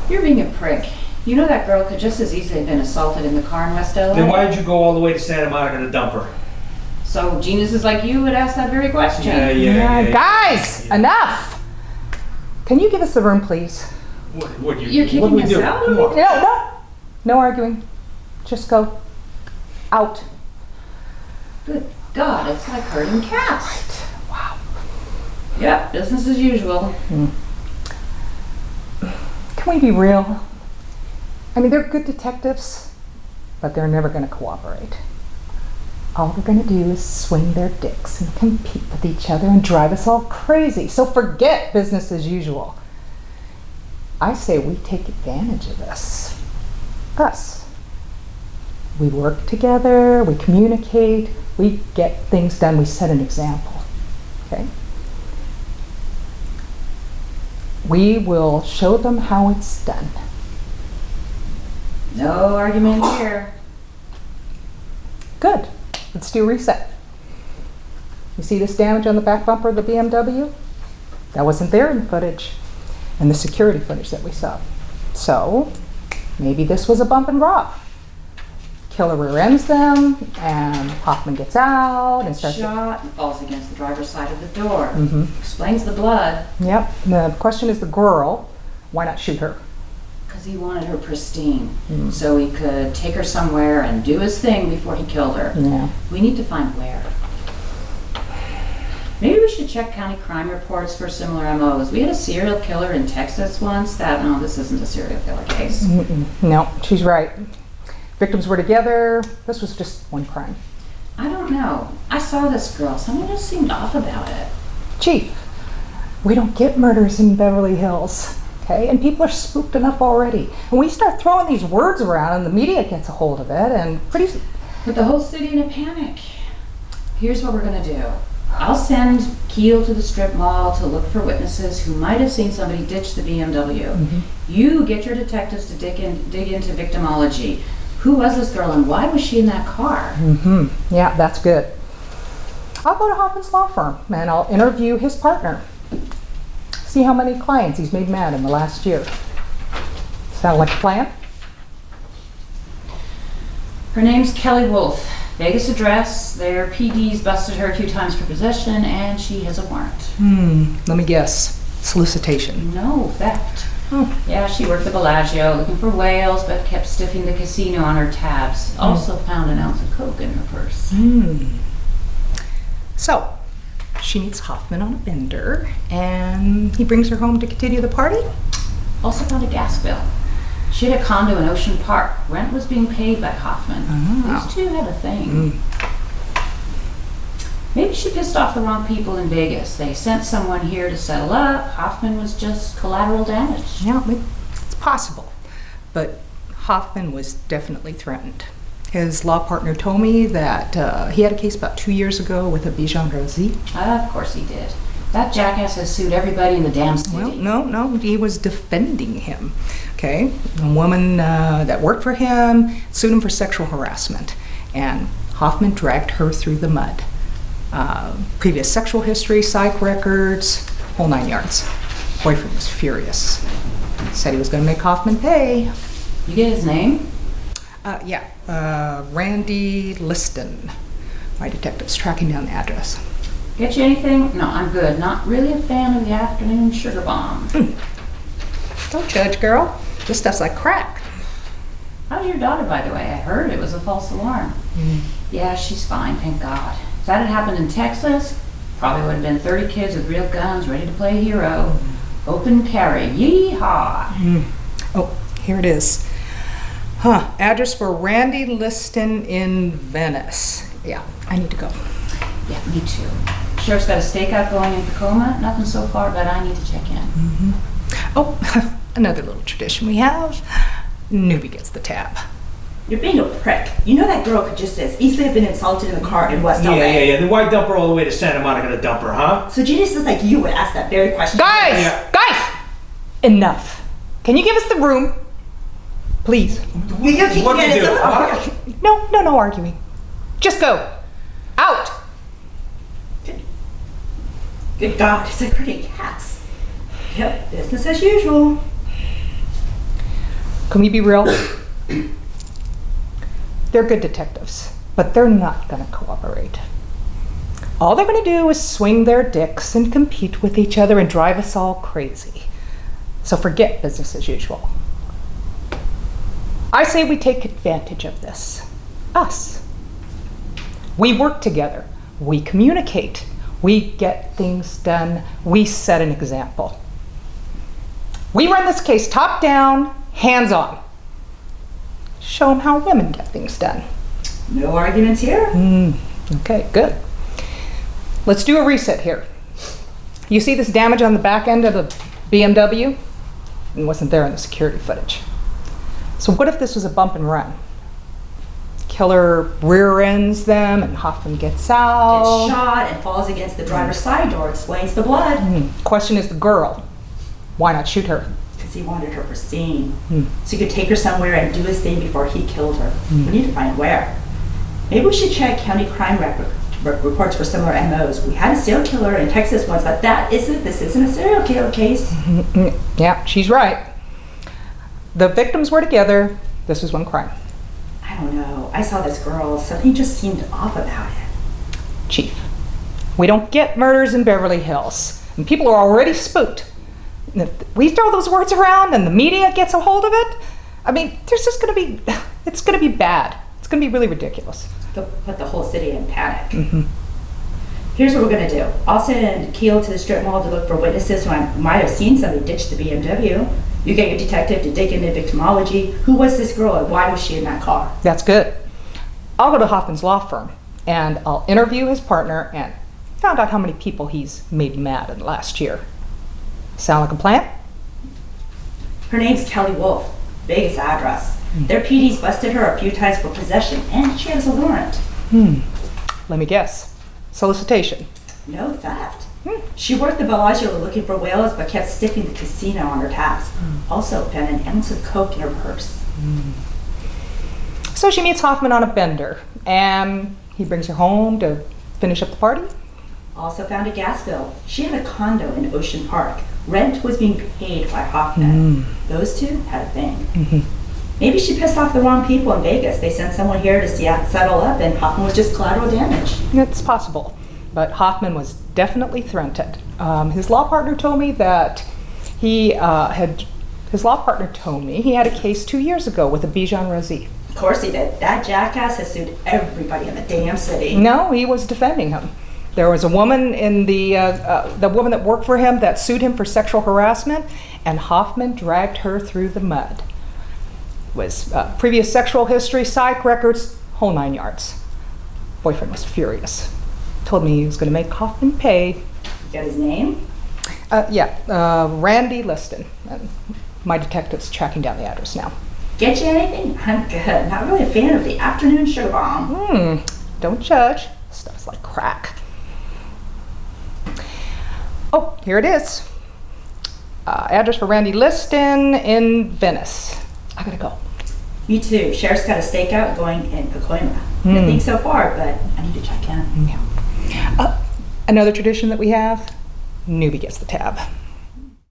You're being a prick. You know that girl could just as easily have been assaulted in the car in West LA. Then why did you go all the way to Santa Monica to dump her? So geniuses like you would ask that very question. Yeah. Guys, enough! Can you give us the room, please? You're kicking us out? No arguing. Just go. Out. Good God, it's like herding cats. Right. Wow. Yep, business as usual. Can we be real? I mean, they're good detectives, but they're never going to cooperate. All they're going to do is swing their dicks and compete with each other and drive us all crazy. So forget business as usual. I say we take advantage of this. Us. We work together, we communicate, we get things done, we set an example. Okay? We will show them how it's done. No argument here. Good. Let's do a reset. You see this damage on the back bumper of the BMW? That wasn't there in the footage, and the security footage that we saw. So, maybe this was a bump and rob. Killer rear ends them, and Hoffman gets out and starts. Shot and falls against the driver's side of the door. Explains the blood. Yep. The question is the girl. Why not shoot her? Because he wanted her pristine, so he could take her somewhere and do his thing before he killed her. Yeah. We need to find where. Maybe we should check county crime reports for similar MOs. We had a serial killer in Texas once no, this isn't a serial killer case. No, she's right. Victims were together. This was just one crime. I don't know. I saw this girl. Something just seemed off about it. Chief, we don't get murders in Beverly Hills. Okay, and people are spooked enough already. And we start throwing these words around and the media gets a hold of it and pretty... Put the whole city in a panic. Here's what we're gonna do. I'll send Keel to the strip mall to look for witnesses who might have seen somebody ditch the BMW. You get your detectives to dig into victimology. Who was this girl and why was she in that car? Yeah, that's good. I'll go to Hoffman's law firm and I'll interview his partner. See how many clients he's made mad in the last year. Sound like a plan? Her name's Kelly Wolf. Vegas address. Their PD's busted her 2 times for possession and she has a warrant. Let me guess. Solicitation. No, theft. Yeah, she worked the Bellagio looking for whales but kept stiffing the casino on her tabs. Also found an ounce of coke in her purse. So, she meets Hoffman on a bender, and he brings her home to continue the party? Also found a gas bill. She had a condo in Ocean Park. Rent was being paid by Hoffman. These two had a thing. Maybe she pissed off the wrong people in Vegas. They sent someone here to settle up. Hoffman was just collateral damage. Yeah, it's possible. But Hoffman was definitely threatened. His law partner told me that he had a case about 2 years ago with a Bijan Rosie. Of course he did. That jackass has sued everybody in the damn city. Well, no, he was defending him. Okay, a woman that worked for him sued him for sexual harassment, and Hoffman dragged her through the mud. Previous sexual history, psych records, whole 9 yards. Boyfriend was furious. Said he was going to make Hoffman pay. You get his name? Randy Liston. My detective's tracking down the address. Get you anything? No, I'm good. Not really a fan of the afternoon sugar bomb. Don't judge, girl. This stuff's like crack. How's your daughter, by the way? I heard it was a false alarm. Yeah, she's fine, thank God. If that had happened in Texas, probably would have been 30 kids with real guns ready to play hero. Open carry. Yee-haw! Oh, here it is. Address for Randy Liston in Venice. Yeah, I need to go. Yeah, me too. Sheriff's got a stakeout going in Tacoma. Nothing so far, but I need to check in. Oh, another little tradition we have. Newbie gets the tab. You're being a prick. You know that girl could just as easily have been insulted in the car in West LA. Yeah. Then why dump her all the way to Santa Monica to dump her, huh? So geniuses like you would ask that very question. Guys! Enough. Can you give us the room? Please. What do you do? No arguing. Just go. Out. Good God, it's like herding cats. Yep, business as usual. Can we be real? They're good detectives, but they're not gonna cooperate. All they're gonna do is swing their dicks and compete with each other and drive us all crazy. So forget business as usual. I say we take advantage of this. Us. We work together. We communicate. We get things done. We set an example. We run this case top down, hands on. Show them how women get things done. No arguments here. Okay, good. Let's do a reset here. You see this damage on the back end of the BMW? It wasn't there in the security footage. So what if this was a bump and run? Killer rear ends them and Hoffman gets out. Gets shot and falls against the driver's side door, explains the blood. Question is the girl. Why not shoot her? Because he wanted her pristine. So he could take her somewhere and do his thing before he killed her. We need to find where. Maybe we should check county crime reports for similar MOs. We had a serial killer in Texas once, but this isn't a serial killer case. Yeah, she's right. The victims were together. This was one crime. I don't know. I saw this girl. Something just seemed off about it. Chief, we don't get murders in Beverly Hills, and people are already spooked. And if we throw those words around and the media gets a hold of it, I mean, there's just gonna be, it's gonna be bad. It's gonna be really ridiculous. They'll put the whole city in panic. Here's what we're gonna do. I'll send Keel to the strip mall to look for witnesses who might have seen somebody ditch the BMW. You get your detective to dig into victimology. Who was this girl and why was she in that car? That's good. I'll go to Hoffman's law firm and I'll interview his partner and find out how many people he's made mad in the last year. Sound like a plan? Her name's Kelly Wolf. Vegas address. Their PD's busted her a few times for possession and she has a warrant. Let me guess. Solicitation. No theft. She worked the Bellagio looking for whales but kept sticking the casino on her tabs. Also found an ounce of coke in her purse. So she meets Hoffman on a bender and he brings her home to finish up the party. Also found a gas bill. She had a condo in Ocean Park. Rent was being paid by Hoffman. Those two had a thing. Maybe she pissed off the wrong people in Vegas. They sent someone here to settle up and Hoffman was just collateral damage. It's possible, but Hoffman was definitely threatened. His law partner told me that he had a case 2 years ago with a Bijan Razi. Of course he did. That jackass has sued everybody in the damn city. No, he was defending him. There was a woman in the woman that worked for him that sued him for sexual harassment, and Hoffman dragged her through the mud. Was previous sexual history, psych records, whole 9 yards. Boyfriend was furious. Told me he was going to make Hoffman pay. You got his name? Randy Liston. My detective's tracking down the address now. Get you anything? I'm good. Not really a fan of the afternoon show bomb. Don't judge. Stuff's like crack. Oh, here it is. Address for Randy Liston in Venice. I gotta go. Me too. Sheriff's got a stakeout going in Pacoima. Nothing so far, but I need to check in. Another tradition that we have, newbie gets the tab.